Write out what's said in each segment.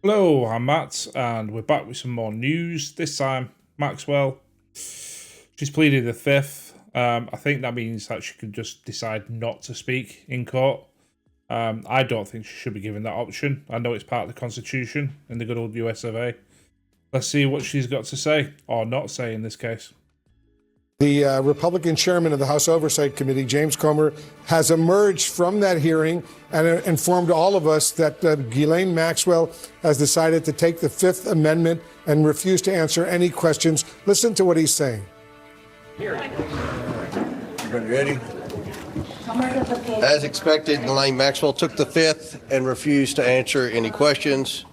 Hello, I'm Matt, and we're back with some more news. This time, Maxwell, she's pleaded the fifth. I think that means that she can just decide not to speak in court. I don't think she should be given that option. I know it's part of the Constitution in the good old US of A. Let's see what she's got to say, or not say in this case. The Republican chairman of the House Oversight Committee, James Comer, has emerged from that hearing and informed all of us that Ghislaine Maxwell has decided to take the Fifth Amendment and refuse to answer any questions. Listen to what he's saying. Everybody ready? As expected, Ghislaine Maxwell took the Fifth and refused to answer any questions.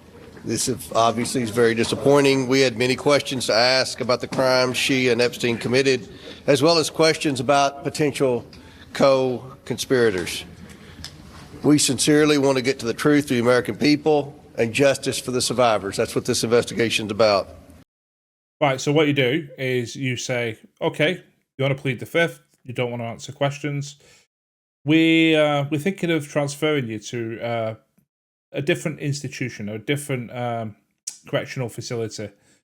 This obviously is very disappointing. We had many questions to ask about the crimes she and Epstein committed, as well as questions about potential co-conspirators. We sincerely want to get to the truth of the American people and justice for the survivors. That's what this investigation is about. Right, so what you do is you say, okay, you want to plead the fifth, you don't want to answer questions. We're thinking of transferring you to a different institution or a different correctional facility,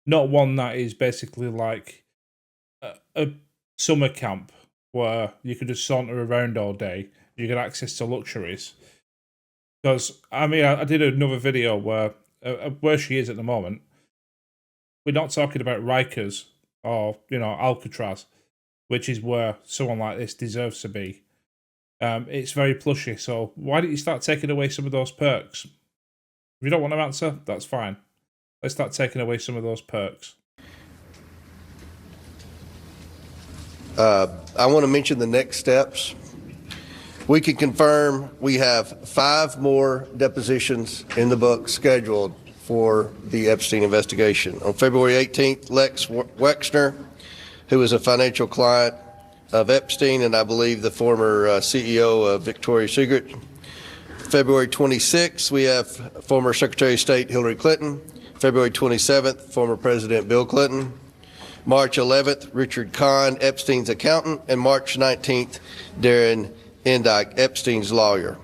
not one that is basically like a summer camp where you could just saunter around all day, you get access to luxuries. Because I mean, I did another video where she is at the moment. We're not talking about Rikers or Alcatraz, which is where someone like this deserves to be. It's very plushy, so why don't you start taking away some of those perks? If you don't want to answer, that's fine. Let's start taking away some of those perks. I want to mention the next steps. We can confirm we have 5 more depositions in the book scheduled for the Epstein investigation. On February 18th, Lex Wexner, who is a financial client of Epstein and I believe the former CEO of Victoria's Secret. February 26th, we have former Secretary of State Hillary Clinton. February 27th, former President Bill Clinton. March 11th, Richard Kahn, Epstein's accountant. And March 19th, Darren Endike, Epstein's lawyer.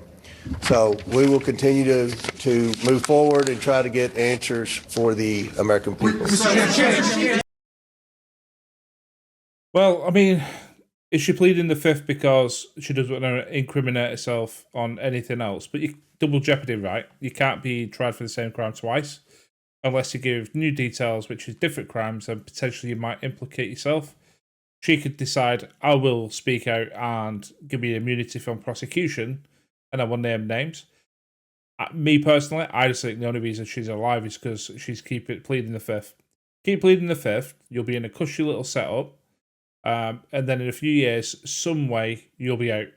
So we will continue to move forward and try to get answers for the American people. Well, I mean, is she pleading the fifth because she doesn't want to incriminate herself on anything else? But you double jeopardy, right? You can't be tried for the same crime twice unless you give new details, which is different crimes, and potentially you might implicate yourself. She could decide, I will speak out and give me immunity from prosecution, and I will name names. Me personally, I just think the only reason she's alive is because she's pleading the fifth. Keep pleading the fifth, you'll be in a cushy little setup. And then in a few years, some way, you'll be out.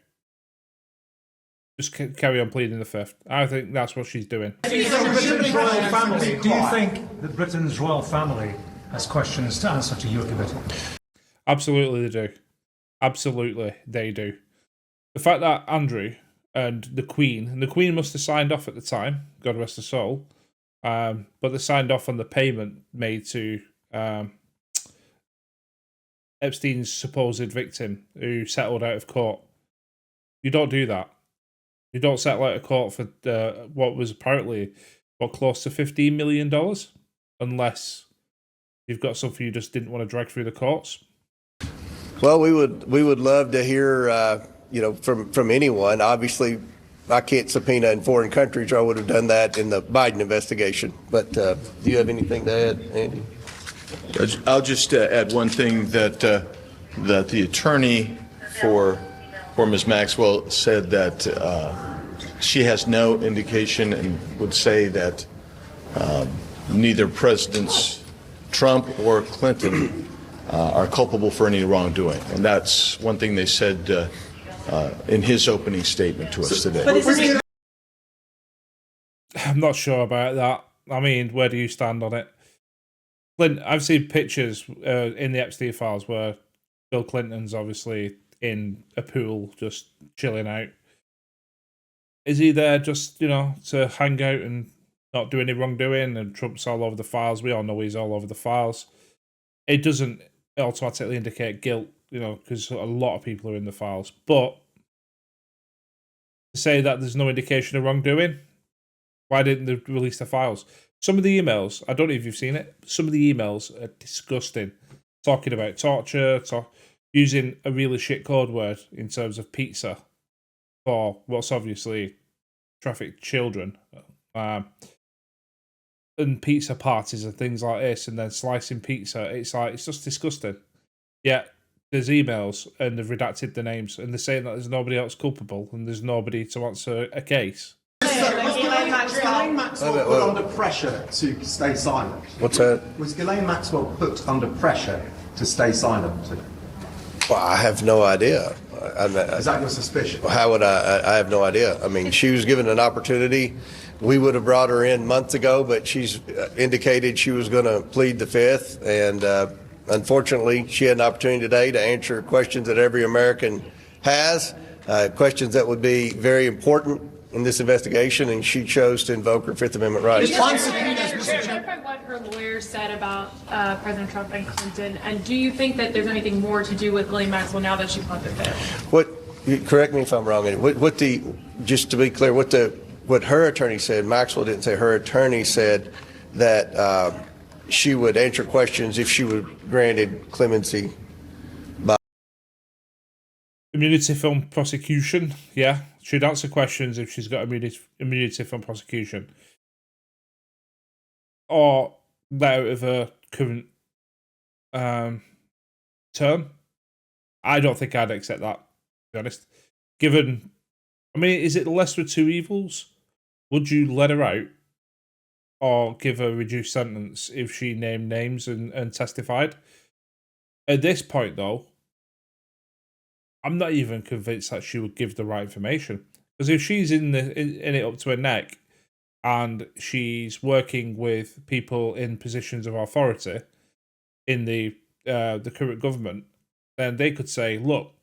Just carry on pleading the fifth. I think that's what she's doing. Do you think that Britain's royal family has questions to answer to your committee? Absolutely they do. Absolutely they do. The fact that Andrew and the Queen must have signed off at the time, God rest her soul, but they signed off on the payment made to Epstein's supposed victim who settled out of court. You don't do that. You don't settle out of court for what was apparently close to $15 million, unless you've got something you just didn't want to drag through the courts. Well, we would love to hear from anyone. Obviously, I can't subpoena in foreign countries, or I would have done that in the Biden investigation. But do you have anything to add, Andy? I'll just add one thing that the attorney for Ms. Maxwell said that she has no indication and would say that neither Presidents Trump or Clinton are culpable for any wrongdoing. And that's one thing they said in his opening statement to us today. I'm not sure about that. I mean, where do you stand on it? I've seen pictures in the Epstein files where Bill Clinton's obviously in a pool just chilling out. Is he there just, to hang out and not do any wrongdoing? And Trump's all over the files. We all know he's all over the files. It doesn't automatically indicate guilt, because a lot of people are in the files. But to say that there's no indication of wrongdoing, why didn't they release the files? Some of the emails, I don't know if you've seen it, some of the emails are disgusting. Talking about torture, using a really shit code word in terms of pizza for what's obviously trafficked children. And pizza parties and things like this, and then slicing pizza. It's just disgusting. Yeah, there's emails and they've redacted the names and they're saying that there's nobody else culpable and there's nobody to answer a case. Ghislaine Maxwell put under pressure to stay silent. What's that? Was Ghislaine Maxwell put under pressure to stay silent today? Well, I have no idea. Is that your suspicion? How would I have no idea. I mean, she was given an opportunity. We would have brought her in months ago, but she's indicated she was going to plead the fifth. And unfortunately, she had an opportunity today to answer questions that every American has, questions that would be very important in this investigation, and she chose to invoke her Fifth Amendment rights. Clarify what her lawyer said about President Trump and Clinton, and do you think that there's anything more to do with Ghislaine Maxwell now that she pled the fifth? Correct me if I'm wrong. Just to be clear, what her attorney said, Maxwell didn't say. Her attorney said that she would answer questions if she were granted clemency. Immunity from prosecution, yeah. She'd answer questions if she's got immunity from prosecution. Or let out of her current term. I don't think I'd accept that, to be honest. Given, I mean, is it the lesser of two evils? Would you let her out? Or give her a reduced sentence if she named names and testified? At this point, though, I'm not even convinced that she would give the right information. Because if she's in it up to her neck and she's working with people in positions of authority in the current government, then they could say, look,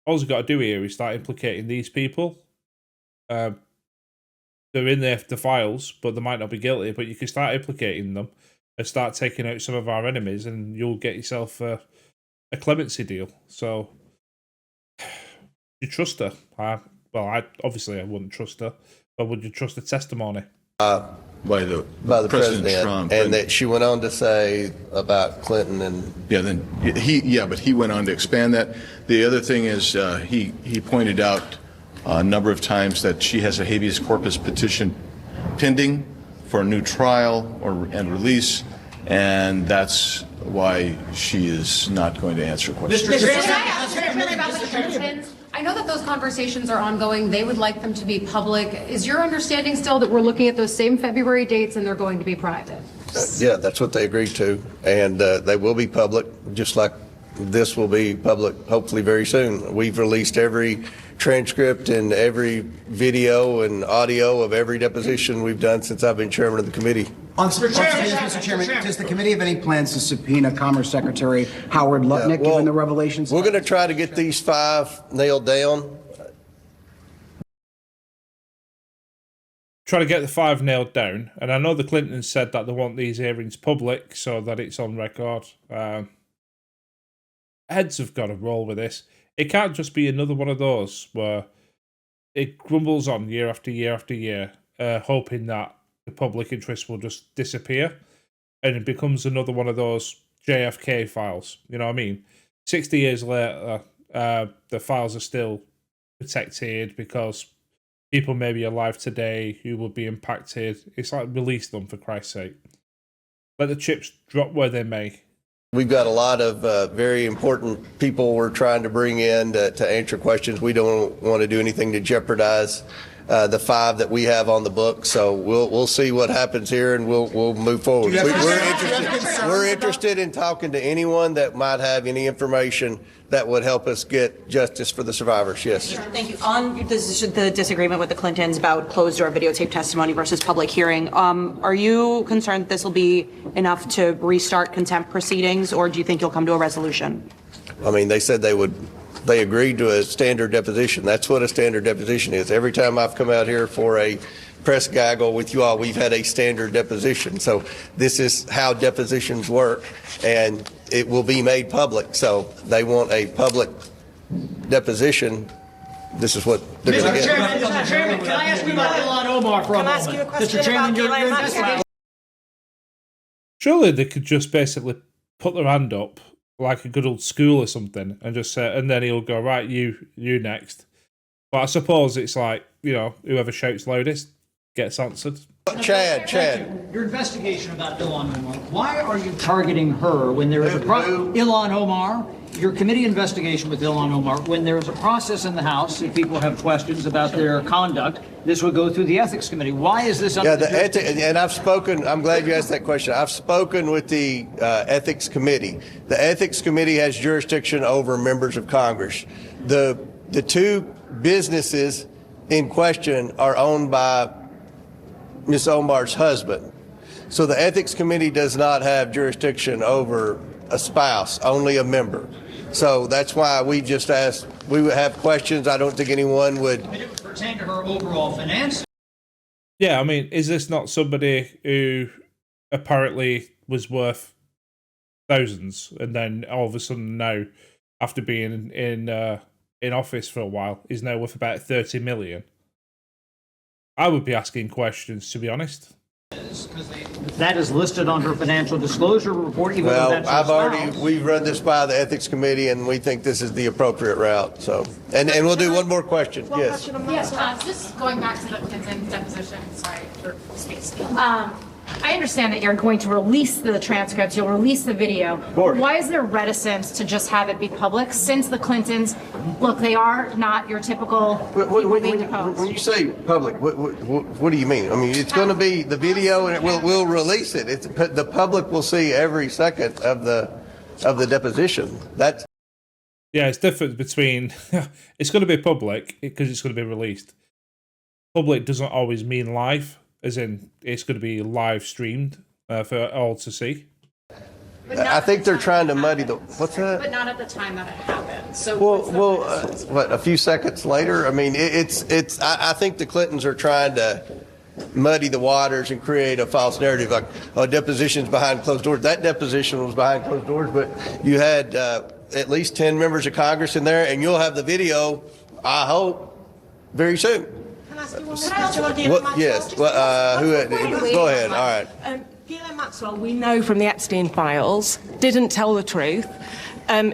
all we've got to do here is start implicating these people. They're in the files, but they might not be guilty, but you can start implicating them and start taking out some of our enemies and you'll get yourself a clemency deal. So, you trust her? I obviously wouldn't trust her, but would you trust the testimony? By the President Trump, and that she went on to say about Clinton and but he went on to expand that. The other thing is he pointed out a number of times that she has a habeas corpus petition pending for a new trial and release, and that's why she is not going to answer questions. I know that those conversations are ongoing. They would like them to be public. Is your understanding still that we're looking at those same February dates and they're going to be private? Yeah, that's what they agreed to, and they will be public, just like this will be public hopefully very soon. We've released every transcript and every video and audio of every deposition we've done since I've been chairman of the committee. Mr. Chairman, does the committee have any plans to subpoena Commerce Secretary Howard Lutnick, given the revelations? We're going to try to get these 5 nailed down. Try to get the 5 nailed down, and I know the Clintons said that they want these hearings public so that it's on record. Heads have got to roll with this. It can't just be another one of those where it grumbles on year after year after year, hoping that the public interest will just disappear, and it becomes another one of those JFK files. You know what I mean? 60 years later, the files are still protected because people may be alive today who would be impacted. It's like, release them, for Christ's sake. Let the chips drop where they may. We've got a lot of very important people we're trying to bring in to answer questions. We don't want to do anything to jeopardize the 5 that we have on the book. So we'll see what happens here, and we'll move forward. We're interested in talking to anyone that might have any information that would help us get justice for the survivors. Yes. Thank you. On the disagreement with the Clintons about closed-door videotape testimony versus public hearing, are you concerned that this will be enough to restart contempt proceedings, or do you think you'll come to a resolution? I mean, they said they agreed to a standard deposition. That's what a standard deposition is. Every time I've come out here for a press gaggle with you all, we've had a standard deposition. So this is how depositions work, and it will be made public. So they want a public deposition this is what they're going to get. Mr. Chairman, can I ask you about Ilhan Omar for a moment? Can I ask you a question Mr. Chairman, about your Ghislaine investigation. Maxwell? Surely they could just basically put their hand up like a good old school or something and just say, and then he'll go, right, you next. But I suppose it's like, whoever shouts loudest gets answered. Chad. Your investigation about Ilhan Omar. Why are you targeting her when there is a Ilhan Omar? Your committee investigation with Ilhan Omar, when there is a process in the House, if people have questions about their conduct, this would go through the Ethics Committee. Why is this? And I've spoken. I'm glad you asked that question. I've spoken with the Ethics Committee. The Ethics Committee has jurisdiction over members of Congress. The two businesses in question are owned by Ms. Omar's husband. So the Ethics Committee does not have jurisdiction over a spouse, only a member. So that's why we just asked, we would have questions. I don't think anyone would. It would pertain to her overall finance. Yeah, I mean, is this not somebody who apparently was worth thousands and then all of a sudden now, after being in office for a while, is now worth about 30 million? I would be asking questions, to be honest. That is listed on her financial disclosure report. Even though that's we've run this by the Ethics Committee, and we think this is the appropriate route. So, and we'll do one more question. Yes. Yes, just going back to the Clinton deposition. Sorry for space. I understand that you're going to release the transcripts, you'll release the video. Why is there reticence to just have it be public since the Clintons, look, they are not your typical when you say public, what do you mean? I mean, it's going to be the video and we'll release it. The public will see every second of the deposition. Yeah, it's different between it's going to be public because it's going to be released. Public doesn't always mean live. As in, it's going to be live streamed for all to see. I think they're trying to muddy the. What's that? But not at the time that it happened. So what? A few seconds later? I mean, it's. I think the Clintons are trying to muddy the waters and create a false narrative, like depositions behind closed doors. That deposition was behind closed doors, but you had at least 10 members of Congress in there, and you'll have the video. I hope very soon. Yes. Go ahead. All right. Ghislaine Maxwell, we know from the Epstein files, didn't tell the truth.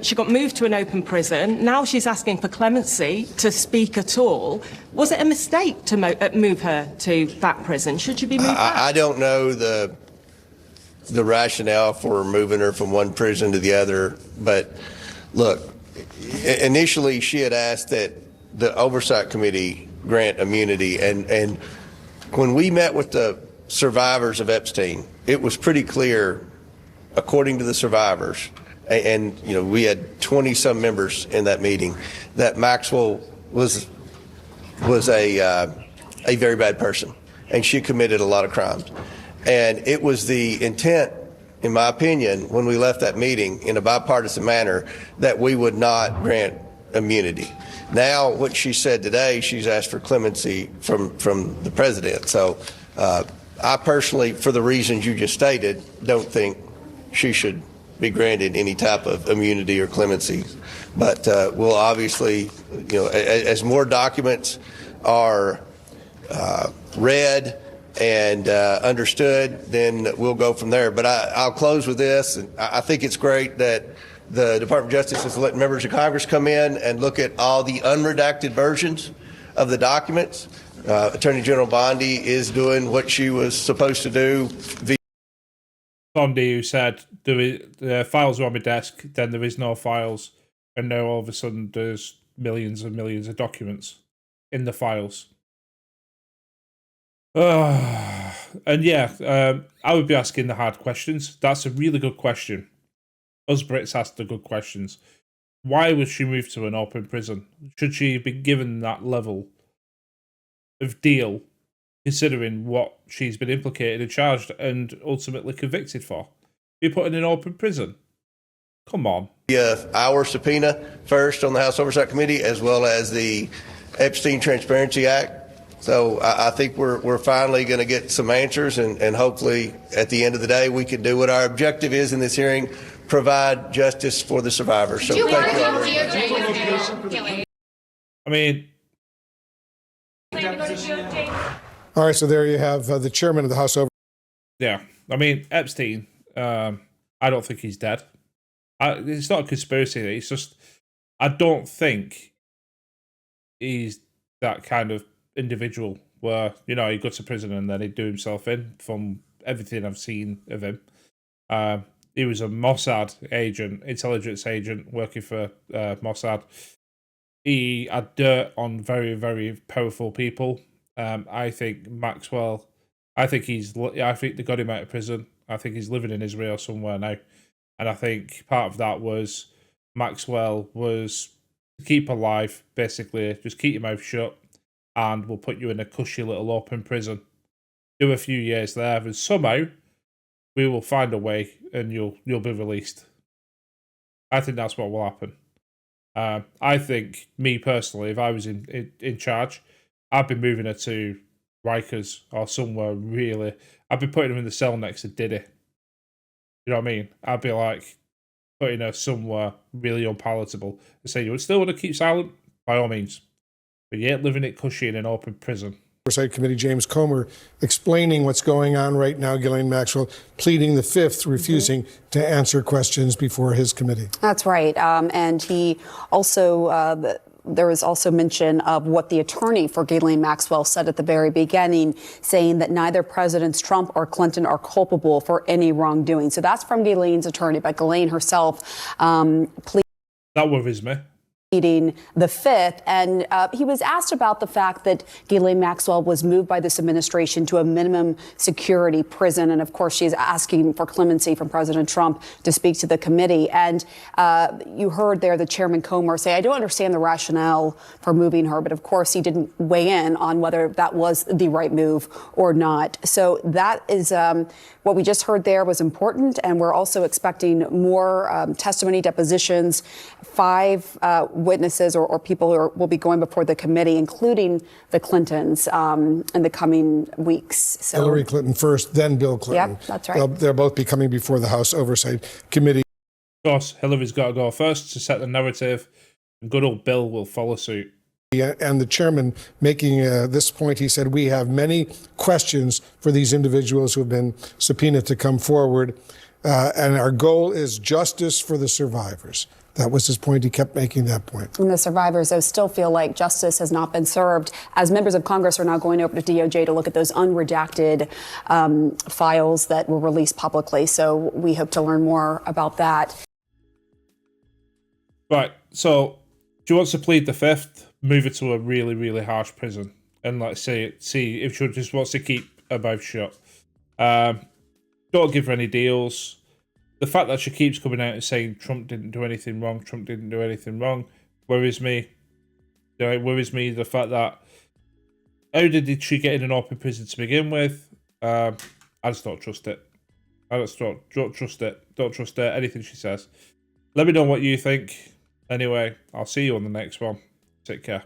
She got moved to an open prison. Now she's asking for clemency to speak at all. Was it a mistake to move her to that prison? Should she be moved back? I don't know the rationale for moving her from one prison to the other. But look, initially she had asked that the Oversight Committee grant immunity, and when we met with the survivors of Epstein, it was pretty clear, according to the survivors, and we had 20 some members in that meeting, that Maxwell was a very bad person, and she committed a lot of crimes, and it was the intent, in my opinion, when we left that meeting in a bipartisan manner, that we would not grant immunity. Now, what she said today, she's asked for clemency from the president. So I personally, for the reasons you just stated, don't think she should be granted any type of immunity or clemency. But we'll obviously, as more documents are read and understood, then we'll go from there. But I'll close with this. I think it's great that the Department of Justice has let members of Congress come in and look at all the unredacted versions of the documents. Attorney General Bondi is doing what she was supposed to do. Bondi, who said the files are on my desk, then there is no files, and now all of a sudden there's millions and millions of documents in the files. And yeah, I would be asking the hard questions. That's a really good question. Us Brits ask the good questions. Why was she moved to an open prison? Should she be given that level of deal, considering what she's been implicated and charged and ultimately convicted for? Be put in an open prison? Come on. Our subpoena first on the House Oversight Committee, as well as the Epstein Transparency Act. So I think we're finally going to get some answers, and hopefully at the end of the day we can do what our objective is in this hearing: provide justice for the survivors. So thank you all very much. I mean, All right, so there you have the chairman of the House Oversight. Yeah, I mean, Epstein, I don't think he's dead. It's not a conspiracy. It's just, I don't think he's that kind of individual where, you know, he'd go to prison and then he'd do himself in, from everything I've seen of him. He was a Mossad agent, intelligence agent, working for Mossad. He had dirt on very, very powerful people. I think Maxwell, I think they got him out of prison. I think he's living in Israel somewhere now. And I think part of that was Maxwell was to keep alive, basically, just keep your mouth shut, and we'll put you in a cushy little open prison. Do a few years there, and somehow we will find a way and you'll be released. I think that's what will happen. I think, me personally, if I was in charge, I'd be moving her to Rikers or somewhere really. I'd be putting her in the cell next to Diddy. You know what I mean? I'd be like putting her somewhere really unpalatable and say, you would still want to keep silent? By all means. But you ain't living it cushy in an open prison. Oversight Committee James Comer explaining what's going on right now. Ghislaine Maxwell pleading the fifth, refusing to answer questions before his committee. That's right. And he also, there was also mention of what the attorney for Ghislaine Maxwell said at the very beginning, saying that neither Presidents Trump or Clinton are culpable for any wrongdoing. So that's from Ghislaine's attorney, but Ghislaine herself that worries me. Pleading the fifth, and he was asked about the fact that Ghislaine Maxwell was moved by this administration to a minimum security prison, and of course she's asking for clemency from President Trump to speak to the committee. And you heard there the Chairman Comer say, I don't understand the rationale for moving her, but of course he didn't weigh in on whether that was the right move or not. So that is what we just heard there was important, and we're also expecting more testimony, depositions, 5 witnesses or people who will be going before the committee, including the Clintons, in the coming weeks. So, Hillary Clinton first, then Bill Clinton. Yep, that's right. They'll both be coming before the House Oversight Committee. Of course, Hillary's got to go first to set the narrative, and good old Bill will follow suit. And the chairman making this point, he said, we have many questions for these individuals who have been subpoenaed to come forward, and our goal is justice for the survivors. That was his point. He kept making that point. And the survivors, though, still feel like justice has not been served, as members of Congress are now going over to DOJ to look at those unredacted files that were released publicly. So we hope to learn more about that. Right. So she wants to plead the fifth, move her to a really, really harsh prison, and let's see if she just wants to keep her mouth shut. Don't give her any deals. The fact that she keeps coming out and saying Trump didn't do anything wrong, worries me. It worries me the fact that, how did she get in an open prison to begin with? I just don't trust it. Don't trust it. Don't trust anything she says. Let me know what you think. Anyway, I'll see you on the next one. Take care.